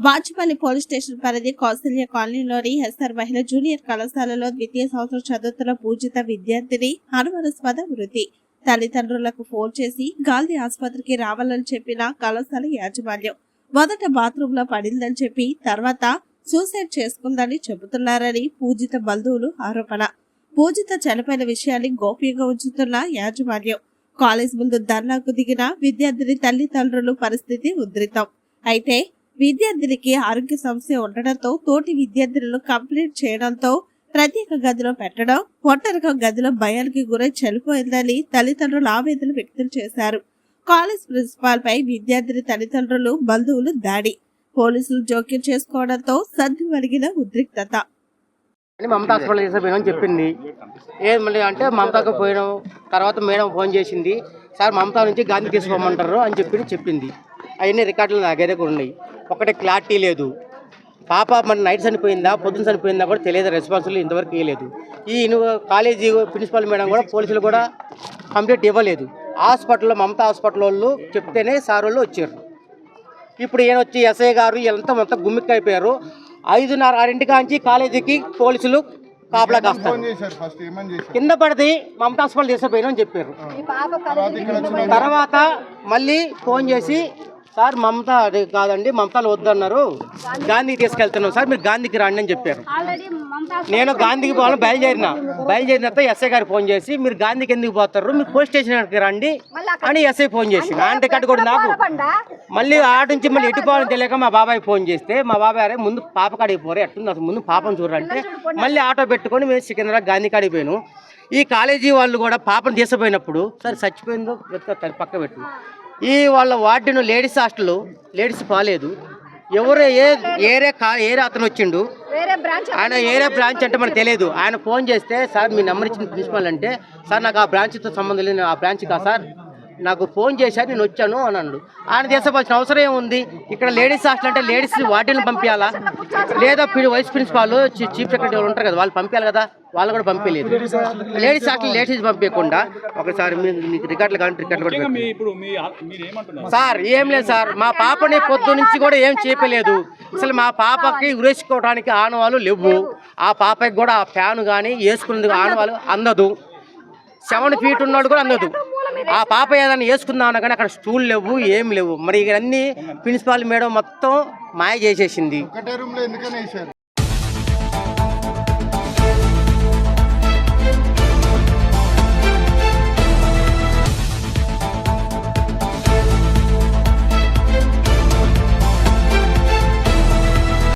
Bachupally police station పరిధి కౌసల్య కాలనీలోని SR మహిళా జూనియర్ కళాశాలలో ద్వితీయ సంవత్సరం చదువుతున్న పూజిత విద్యార్థిని అనుమానాస్పద మృతి. తల్లిదండ్రులకు ఫోన్ చేసి గాంధీ ఆసుపత్రికి రావాలని చెప్పిన కళాశాల యాజమాన్యం మొదట బాత్రూమ్ లో పడిందని చెప్పి తర్వాత సూసైడ్ చేసుకుందని చెబుతున్నారని పూజిత బంధువులు ఆరోపణ. పూజిత చనిపోయిన విషయాన్ని గోప్యంగా ఉంచుతున్న యాజమాన్యం. కాలేజ్ ముందు ధర్నాకు దిగిన విద్యార్థిని తల్లిదండ్రులు పరిస్థితి ఉధృతం. అయితే విద్యార్థినికి ఆరోగ్య సమస్య ఉండడంతో తోటి విద్యార్థులను కంప్లైంట్ చేయడంతో ప్రత్యేక గదిలో పెట్టడం, ఒంటరిగా గదిలో భయానికి గురై చనిపోయిందని తల్లిదండ్రులు ఆవేదన వ్యక్తం చేశారు. కాలేజ్ ప్రిన్సిపాల్ పై విద్యార్థిని తల్లిదండ్రులు బంధువులు దాడి, పోలీసులు జోక్యం చేసుకోవడంతో సద్దు వలిగిన ఉద్రిక్తత. మమతా హాస్పిటల్ చేసిపోయినా చెప్పింది. ఏమని అంటే మమతాకు పోయినాం. తర్వాత మేడం ఫోన్ చేసింది, సార్ మమతా నుంచి గాంధీ తీసుకోమంటారు అని చెప్పింది. అవన్నీ రికార్డులు నా దగ్గర ఉన్నాయి. ఒకటే క్లారిటీ లేదు. పాప మన నైట్ చనిపోయిందా పొద్దున చనిపోయిందా కూడా తెలియదు. రెస్పాన్సిబుల్ ఇంతవరకు ఇవ్వలేదు. ఈ కాలేజీ ప్రిన్సిపల్ మేడం కూడా పోలీసులు కూడా కంప్లీట్ ఇవ్వలేదు. హాస్పిటల్లో మమతా హాస్పిటల్ వాళ్ళు చెప్తేనే సార్ వాళ్ళు వచ్చారు. ఇప్పుడు వచ్చి ఎస్ఐ గారు ఎంత మొత్తం గుమ్మిక్ అయిపోయారు. 5:30, 6 కాంచి కాలేజీకి పోలీసులు కాపలా కాస్తారు. కింద పడితే మమతా హాస్పిటల్ తీసుకుపోయినా అని చెప్పారు. తర్వాత మళ్ళీ ఫోన్ చేసి, సార్ మమతా కాదండి, మమతాలు వద్దన్నారు, గాంధీకి తీసుకెళ్తున్నాం సార్, మీరు గాంధీకి రండి అని చెప్పారు. నేను గాంధీకి పోవాలని బయలుదేరిన తర్వాత ఎస్ఐ గారికి ఫోన్ చేసి, మీరు గాంధీకి ఎందుకు పోతారు, మీరు పోలీస్ స్టేషన్కి రండి అని ఎస్ఐ ఫోన్ చేసి ఆయన టికెట్ కూడా నాకు. మళ్ళీ ఆడ నుంచి మళ్ళీ ఎటు పోవాలని తెలియక మా బాబాయ్ ఫోన్ చేస్తే, మా బాబాయ్ అరే ముందు పాప కాడికి పోరే, అట్టుంది అసలు ముందు పాపను చూడంటే మళ్ళీ ఆటో పెట్టుకొని మేము సికింద్రాబాద్ గాంధీ కాడికి పోయాను. ఈ కాలేజీ వాళ్ళు కూడా పాపను తీసుకుపోయినప్పుడు సరే చచ్చిపోయిందో పక్క పెట్టు. ఈ వాళ్ళ వార్డును లేడీస్ హాస్టల్, లేడీస్ పాలేదు. ఎవరు ఏరే అతను వచ్చిండు, ఆయన ఏరే బ్రాంచ్ అంటే మనకు తెలియదు. ఆయన ఫోన్ చేస్తే, సార్ మీ నెంబర్ ఇచ్చిన ప్రిన్సిపల్ అంటే, సార్ నాకు ఆ బ్రాంచ్తో సంబంధం లేదు, ఆ బ్రాంచ్ కాదు సార్, నాకు ఫోన్ చేశారు నేను వచ్చాను అని అన్నాడు. ఆయన తీసుకోవాల్సిన అవసరం ఏముంది? ఇక్కడ లేడీస్ హాస్టల్ అంటే లేడీస్ వార్డుని పంపించాలా, లేదా వైస్ ప్రిన్సిపాల్ చీఫ్ సెక్రటరీ వాళ్ళు ఉంటారు కదా, వాళ్ళు పంపించాలి కదా, వాళ్ళు కూడా పంపించలేదు. లేడీస్ హాస్టల్ లేడీస్ పంపించకుండా ఒకసారి మీకు రికార్డులు కానీ రికార్డులు కూడా సార్ ఏం లేదు సార్, మా పాపని పొద్దు నుంచి కూడా ఏం చేయలేదు. అసలు మా పాపకి ఉరేసుకోవడానికి ఆనవాళ్ళు లేవు. ఆ పాపకి కూడా ఆ ఫ్యాన్ కానీ వేసుకునేందుకు ఆనవాళ్ళు అందదు. 7 feet ఉన్నాడు కూడా అందదు. ఆ పాప ఏదైనా వేసుకుందామన్నా కానీ అక్కడ స్టూల్ లేవు, ఏం లేవు. మరి ఇవన్నీ ప్రిన్సిపాల్ మేడం మొత్తం మాయ చేసేసింది.